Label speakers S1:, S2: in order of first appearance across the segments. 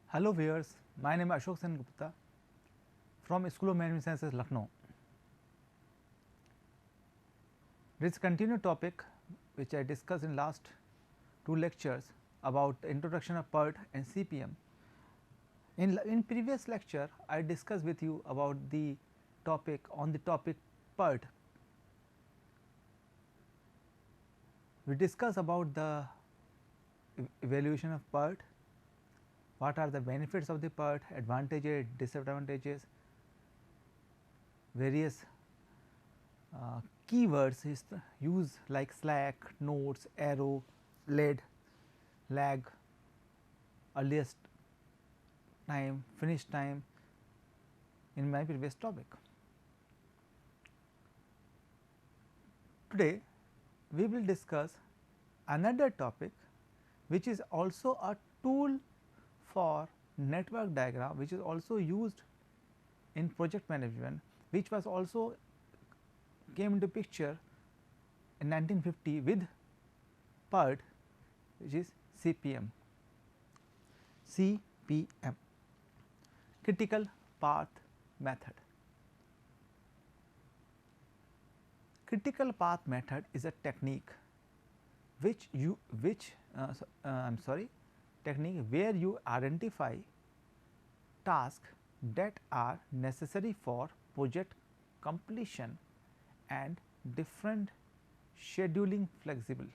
S1: Hello viewers, my name is Ashok Sen Gupta from School of Management Sciences, Lucknow. This continued topic which I discussed in last two lectures about the introduction of PERT and CPM. In previous lecture, I discussed with you about the topic PERT. We discussed about the evaluation of PERT, what are the benefits of the PERT, advantages, disadvantages, various keywords is used like slack, notes, arrow, lead, lag, earliest time, finish time in my previous topic. Today we will discuss another topic which is also a tool for network diagram, which is also used in project management, which was also came into picture in 1950 with PERT, which is CPM. CPM, critical path method. Critical path method is a technique technique where you identify tasks that are necessary for project completion and different scheduling flexibilities.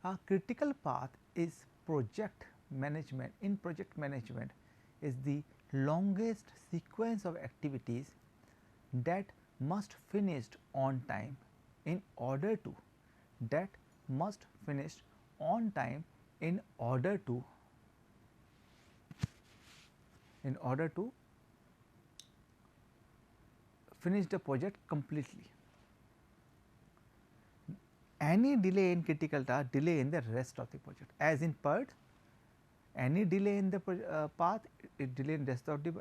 S1: A critical path is project management. In project management is the longest sequence of activities that must finished on time in order to finish the project completely. Any delay in critical task delay in the rest of the project, as in PERT any delay in the path it delay in rest of the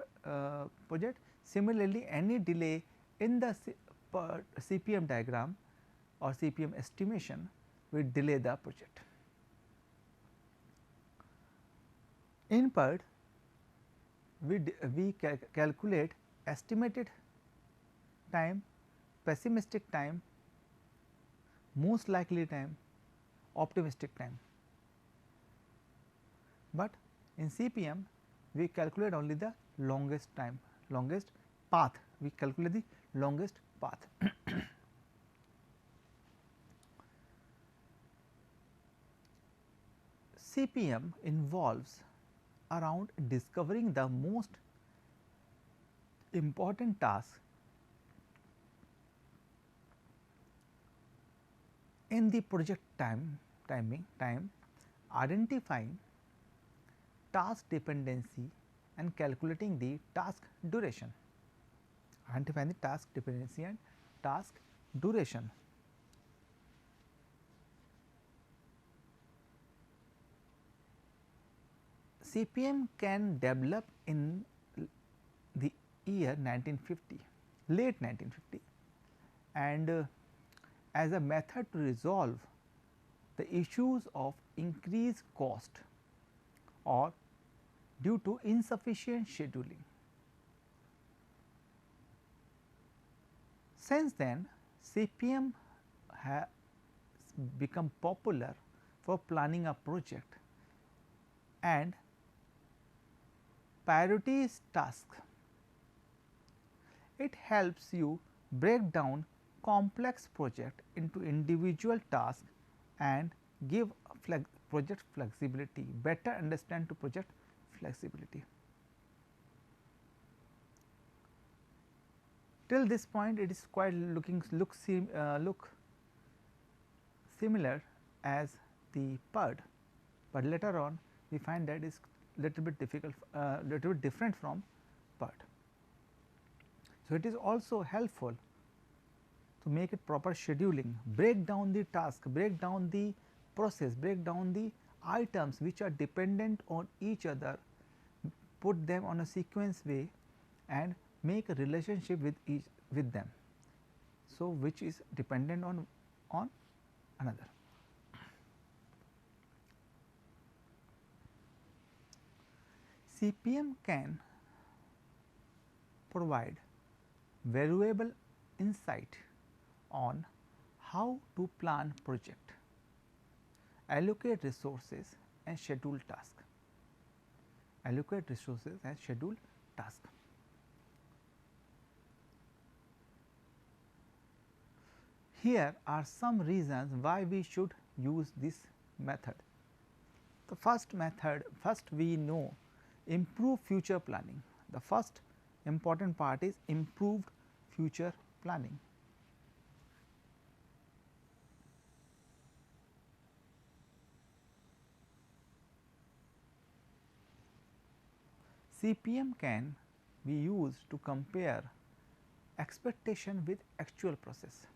S1: project. Similarly, any delay in the CPM diagram or CPM estimation will delay the project. In PERT we calculate estimated time, pessimistic time, most likely time, optimistic time, but in CPM we calculate only the longest path, we calculate the longest path. CPM involves around discovering the most important tasks in the project time, identifying task dependency and calculating the task duration. Identifying the task dependency and task duration. CPM can develop in the year 1950, late 1950, and as a method to resolve the issues of increased cost or due to insufficient scheduling. Since then, CPM has become popular for planning a project and priorities tasks. It helps you break down complex project into individual tasks and give project flexibility, better understand to project flexibility. Till this point it is quite look similar as the PERT, but later on we find that is little bit different from PERT. So, it is also helpful to make it proper scheduling, break down the task, break down the process, break down the items which are dependent on each other, put them on a sequence way and make a relationship with them. So, which is dependent on another. CPM can provide valuable insight on how to plan project, allocate resources and schedule tasks. Allocate resources and schedule tasks. Here are some reasons why we should use this method. The first method, first we know improve future planning. The first important part is improved future planning. CPM can be used to compare expectation with actual process.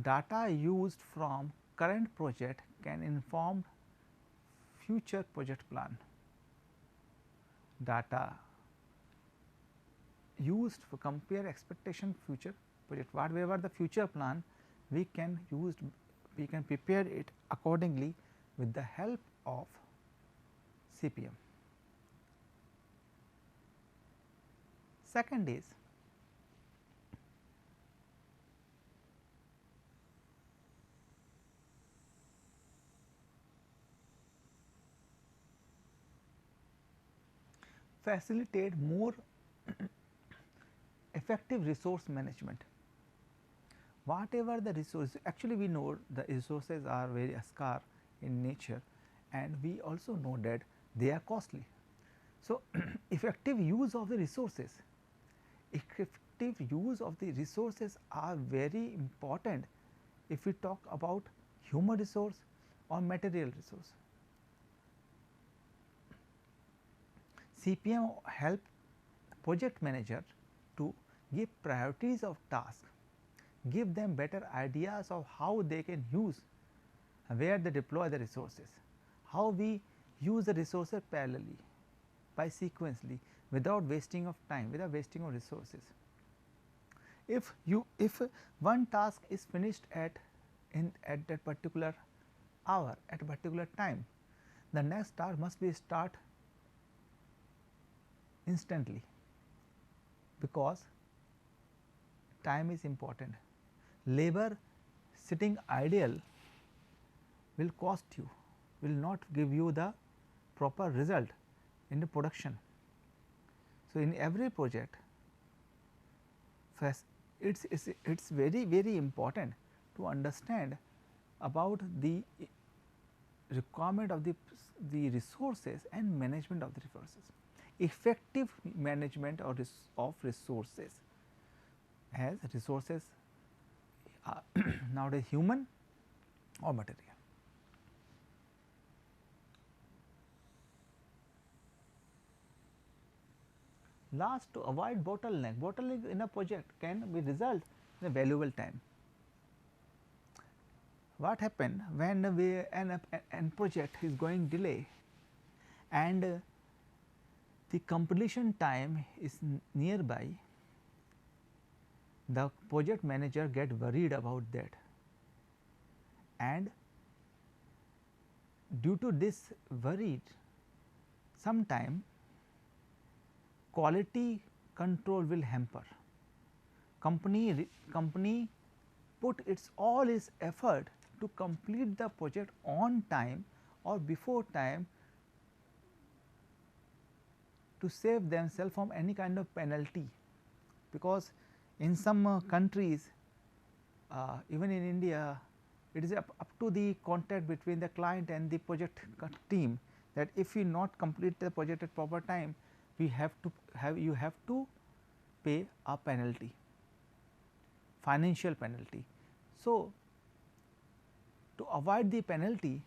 S1: Data used from current project can inform future project plan. Data used to compare expectation future project, whatever the future plan, we can prepare it accordingly with the help of CPM. Second is facilitate more effective resource management. Whatever the resource, actually we know the resources are very scarce in nature and we also know that they are costly. So, effective use of the resources, are very important if we talk about human resource or material resource. CPM help project manager to give priorities of tasks, give them better ideas of how they can use, where they deploy the resources, how we use the resources parallelly by sequentially without wasting of time, without wasting of resources. If one task is finished at that particular hour, at a particular time, the next task must be start instantly, because time is important. Labor sitting idle will cost you, will not give you the proper result in the production. So, in every project it is very important to understand about the requirement of the resources and management of the resources. Effective management of resources, as resources nowadays human or material. Last, to avoid bottleneck. Bottleneck in a project can be result in a valuable time. What happen when an project is going delay and the completion time is nearby, the project manager get worried about that, and due to this worried, sometime quality control will hamper. Company put all its effort to complete the project on time or before time to save themselves from any kind of penalty, because in some countries, even in India, it is up to the contact between the client and the project team, that if you not complete the project at proper time, you have to pay a penalty, financial penalty. So, to avoid the penalty,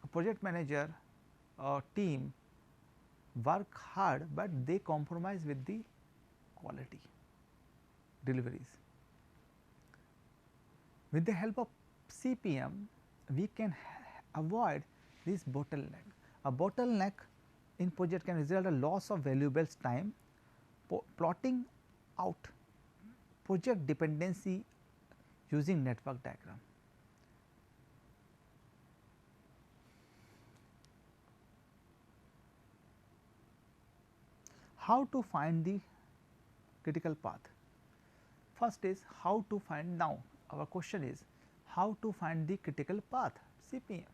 S1: a project manager or team work hard, but they compromise with the quality deliveries. With the help of CPM, we can avoid this bottleneck. A bottleneck in project can result a loss of valuable time. Plotting out project dependency using network diagram. how to find the critical path. First is how to find, now our question is how to find the critical path CPM.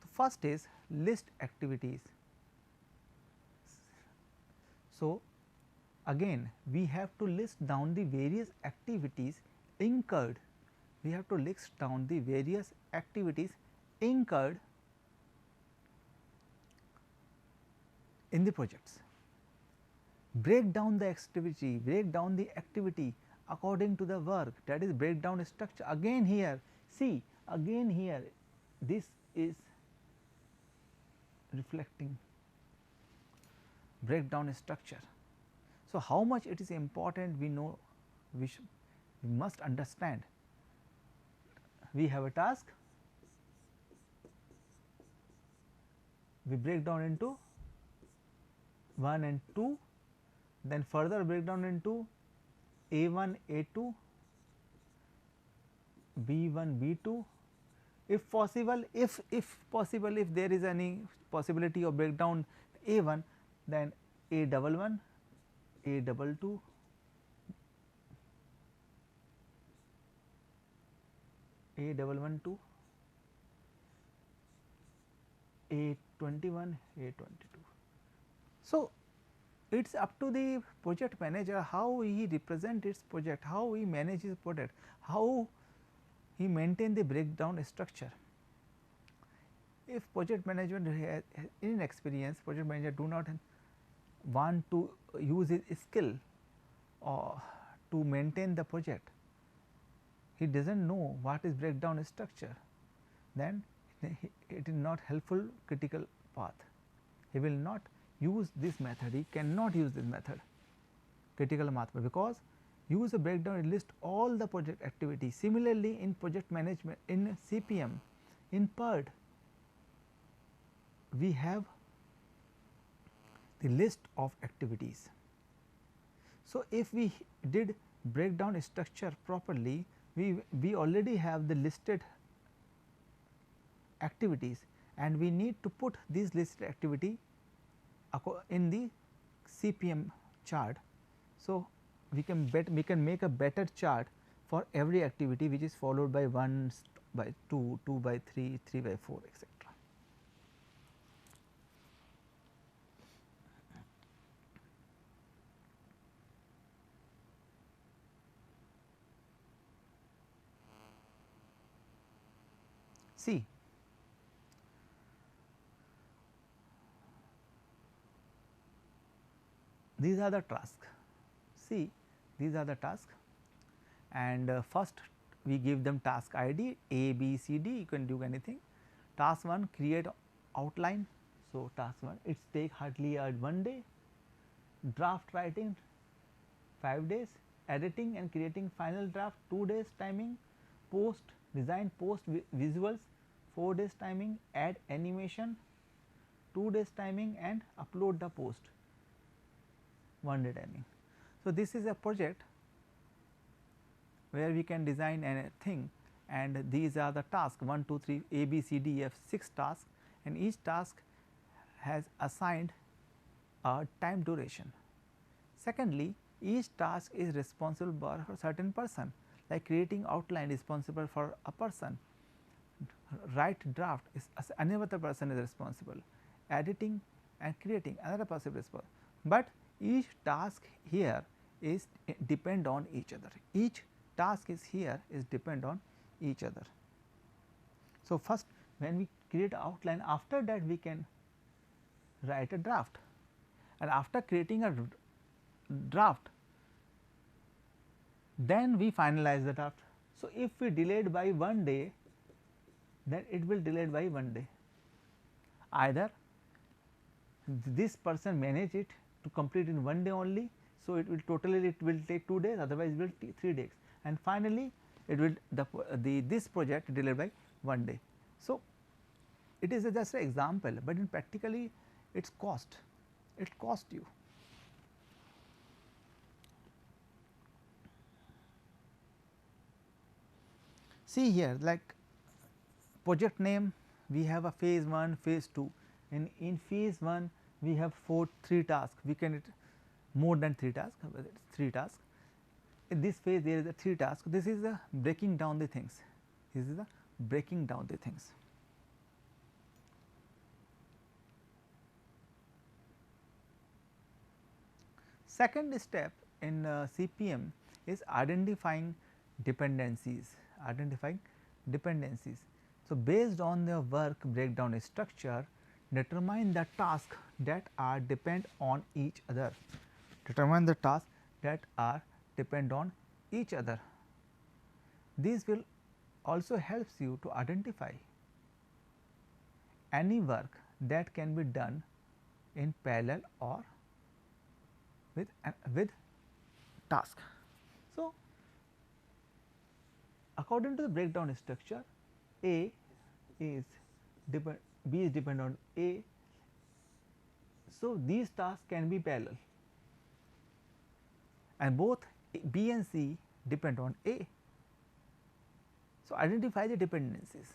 S1: The first is list activities. So, again we have to list down the various activities incurred, we have to list down the various activities incurred in the projects. Break down the activity according to the work, that is breakdown structure. Again here, see again here, this is reflecting breakdown structure. So, how much it is important we know, we must understand. We have a task, we break down into 1 and 2, then further break down into A1, A2, B1, B2. If possible, if there is any possibility of breakdown A1, then A11, A22, A112, A21, A22. So, it is up to the project manager how he represent its project, how he manage his project, how he maintain the breakdown structure. If project management has inexperience, project manager do not want to use his skill or to maintain the project, he does not know what is breakdown structure, then it is not helpful critical path. He will not use this method, he cannot use this method critical path, because use a breakdown list all the project activities. Similarly, in project management, in CPM, in PERT, we have the list of activities. So, if we did breakdown structure properly, we already have the listed activities and we need to put these listed activity in the CPM chart. So, we can make a better chart for every activity which is followed by 1 by 2, 2 by 3, 3 by 4, etc. See, these are the tasks. See, these are the tasks, and first we give them task ID A, B, C, D. You can do anything. Task 1, create outline. So, task 1, it take hardly 1 day. Draft writing 5 days, editing and creating final draft 2 days timing, post design post visuals 4 days timing, add animation 2 days timing, and upload the post 1 day timing. So, this is a project where we can design anything, and these are the tasks 1, 2, 3, A, B, C, D, F, 6 tasks, and each task has assigned a time duration. Secondly, each task is responsible for a certain person, like creating outline responsible for a person, write draft is another person is responsible, editing and creating another person is responsible, but each task here is depend on each other, each task is here is depend on each other. So, first when we create outline, after that we can write a draft, and after creating a draft then we finalize the draft. So, if we delayed by 1 day, then it will delayed by 1 day, either this person manage it to complete in 1 day only. So, it will take 2 days, otherwise it will take 3 days, and finally it will this project delayed by 1 day. So, it is just an example, but in practically it cost you. See here, like project name, we have a phase 1, phase 2, and in phase 1 we have 3 tasks, we can more than 3 tasks, 3 tasks. In this phase there is a 3 tasks. This is the breaking down the things, this is the breaking down the things. Second step in CPM is identifying dependencies, So, based on the work breakdown structure, determine the tasks that are depend on each other, on each other. This will also helps you to identify any work that can be done in parallel or with task. So, according to the breakdown structure, A is B is dependent on A. So, these tasks can be parallel and both B and C depend on A. So, identify the dependencies.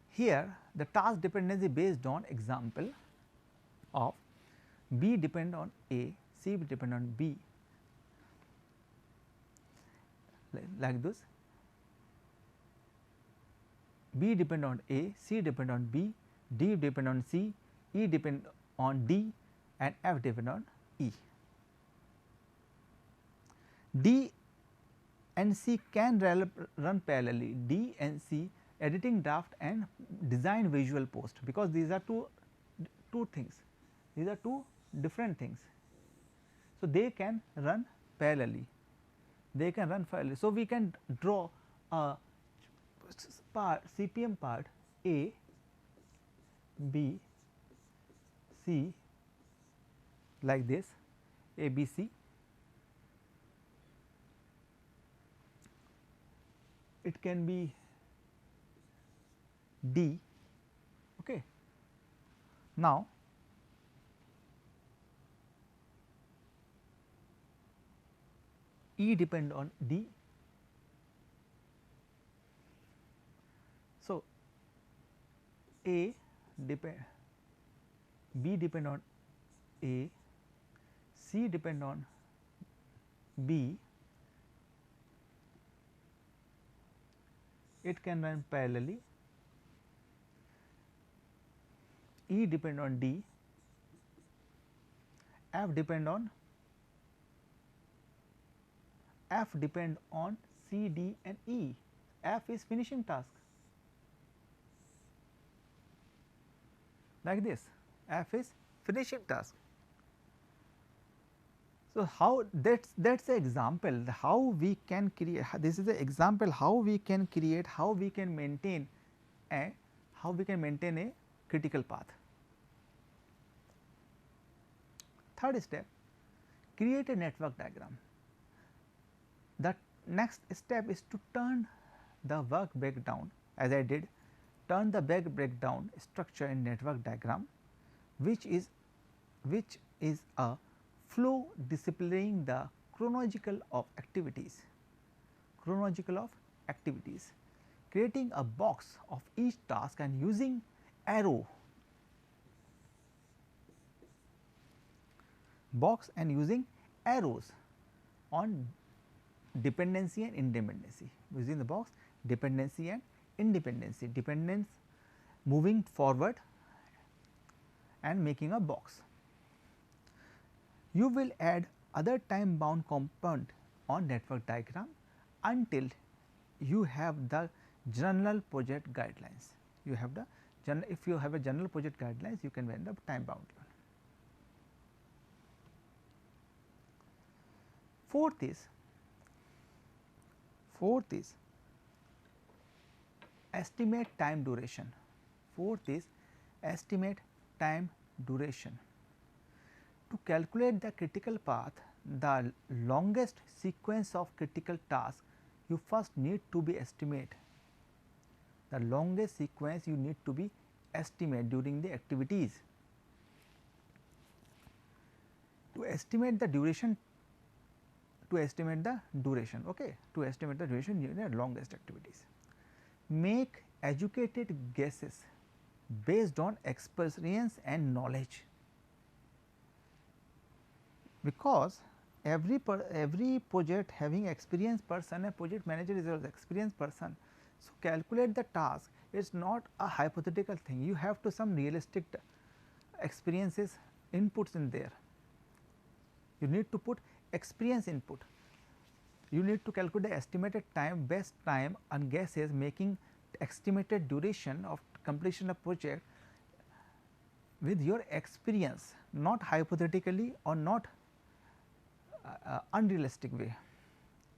S1: Here the task dependency based on example of B depend on A, C depend on B, like this. B depend on A, C depend on B, D depend on C, E depend on D and F depend on E. D and C can run parallelly, D and C editing draft and design visual post, because these are two things, these are two different things. So, they can run parallelly, So, we can draw a CPM part A, B, C like this, A, B, C. It can be D. Okay. Now, E depend on D. So, A depend, B depend on A, C depend on B, it can run parallelly, E depend on D, F depend on C, D and E. F is finishing task, like this, F is finishing task. So, how that's the example how we can create, this is the example how we can create, how we can maintain a critical path. Third step, create a network diagram. The next step is to turn the work breakdown, as I did, turn the work breakdown structure in network diagram, which is a flow displaying the chronological of activities, creating a box of each task and using arrows on dependency and independency, using the box dependency and independency, dependence moving forward and making a box. You will add other time bound component on network diagram until you have the general project guidelines. You have the if you have a general project guidelines, you can end up time bound. Fourth is estimate time duration. To calculate the critical path, the longest sequence of critical tasks, you first need to be estimate. The longest sequence you need to be estimate during the activities. To estimate the duration, okay, to estimate the duration during the longest activities. Make educated guesses based on experience and knowledge, because every project having experienced person, a project manager is an experienced person. So, calculate the task, it is not a hypothetical thing, you have to some realistic experiences inputs in there, you need to put experience input, you need to calculate the estimated time, best time on guesses, making estimated duration of completion of project with your experience, not hypothetically or not unrealistic way.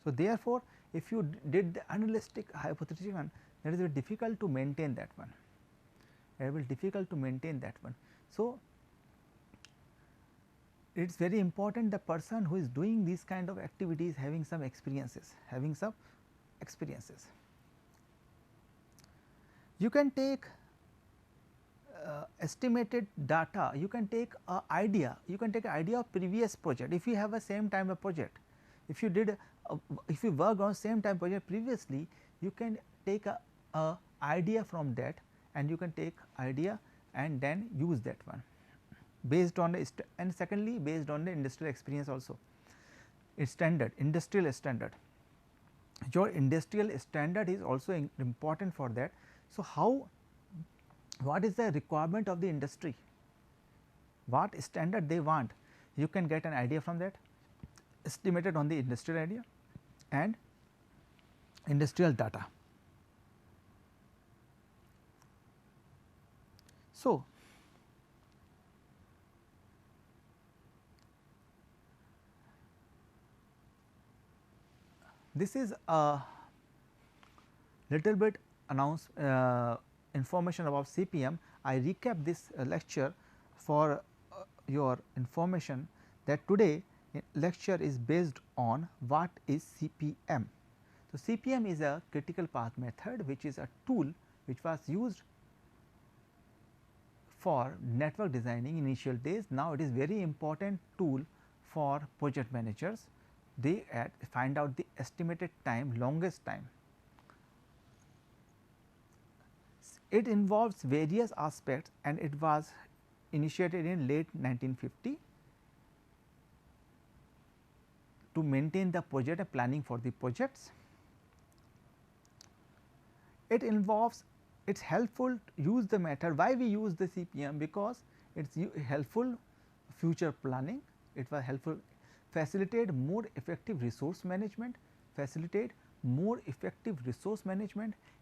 S1: So, therefore, if you did the unrealistic hypothetical one, that is very difficult to maintain that one, it will be difficult to maintain that one. So, it is very important the person who is doing these kind of activities having some experiences, You can take estimated data, you can take a idea, of previous project. If you have a same time of project, if you did if you worked on same time project previously, you can take a idea from that, and you can take idea and then use that one based on the and secondly based on the industrial experience also. Its standard, industrial standard, your industrial standard is also important for that. So, how, what is the requirement of the industry, what standard they want, you can get an idea from that, estimated on the industrial idea and industrial data. So, this is a little bit information about CPM. I recap this lecture for your information that today lecture is based on what is CPM. So, CPM is a critical path method, which is a tool which was used for network designing initial days. Now, it is very important tool for project managers. They find out the estimated time, longest time. It involves various aspects and it was initiated in late 1950 to maintain the project and planning for the projects. It involves, it is helpful to use the method. Why we use the CPM? Because it is helpful future planning, it was helpful facilitate more effective resource management,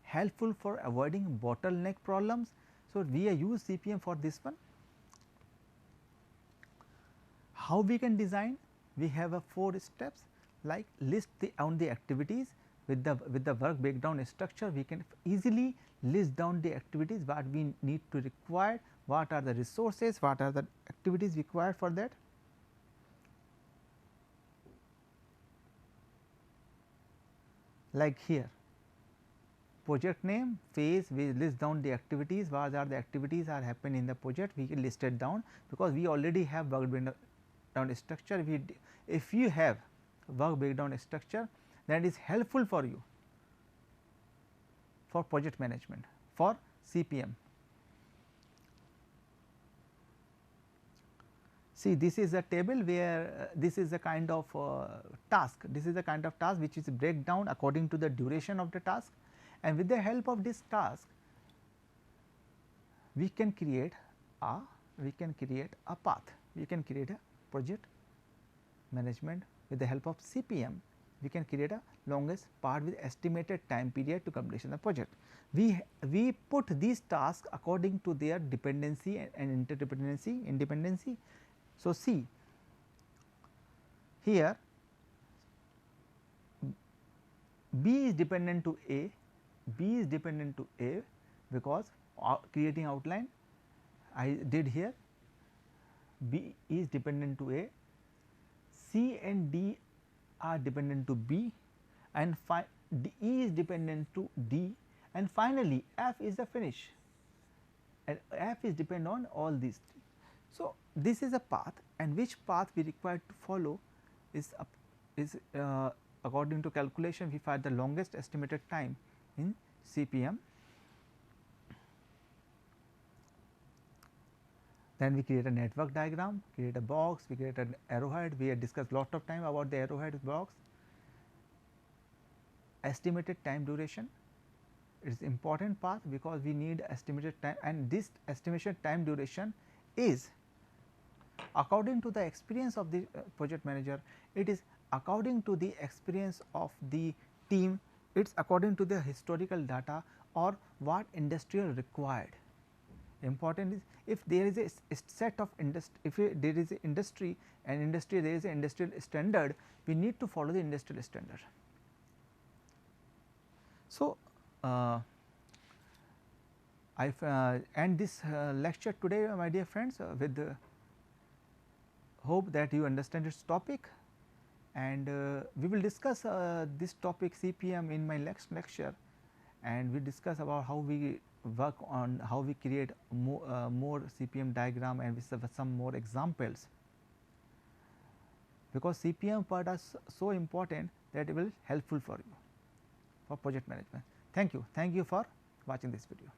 S1: helpful for avoiding bottleneck problems. So, we use CPM for this one. How we can design? We have a 4 steps, like list down the activities with the work breakdown structure. We can easily list down the activities what we need to require, what are the resources, what are the activities required for that. Like here, project name, phase, we list down the activities, what are the activities are happening in the project, we listed down, because we already have work breakdown structure. If you have work breakdown structure, that is helpful for you for project management, for CPM. See, this is a table where this is a kind of task, this is a kind of task which is breakdown according to the duration of the task, and with the help of this task we can create a path, we can create a project management. With the help of CPM, we can create a longest path with estimated time period to completion of the project. We put these tasks according to their dependency and independency. So, see here B is dependent to A, because creating outline I did here, B is dependent to A, C and D are dependent to B, and E is dependent to D, and finally F is the finish, and F is dependent on all these three. So, this is a path, and which path we require to follow is according to calculation we find the longest estimated time in CPM. Then we create a network diagram, create a box, we create an arrowhead. We had discussed lot of time about the arrowhead box. Estimated time duration, it is important part because we need estimated time, and this estimation time duration is according to the experience of the project manager, it is according to the experience of the team, it is according to the historical data or what industrial required. Important is if there is a set of if there is a industry and industry there is a industrial standard, we need to follow the industrial standard. So, I end this lecture today, my dear friends, with hope that you understand its topic, and we will discuss this topic CPM in my next lecture, and we discuss about how we work on how we create more CPM diagram and with some more examples, because CPM part is so important that it will helpful for you for project management. Thank you for watching this video.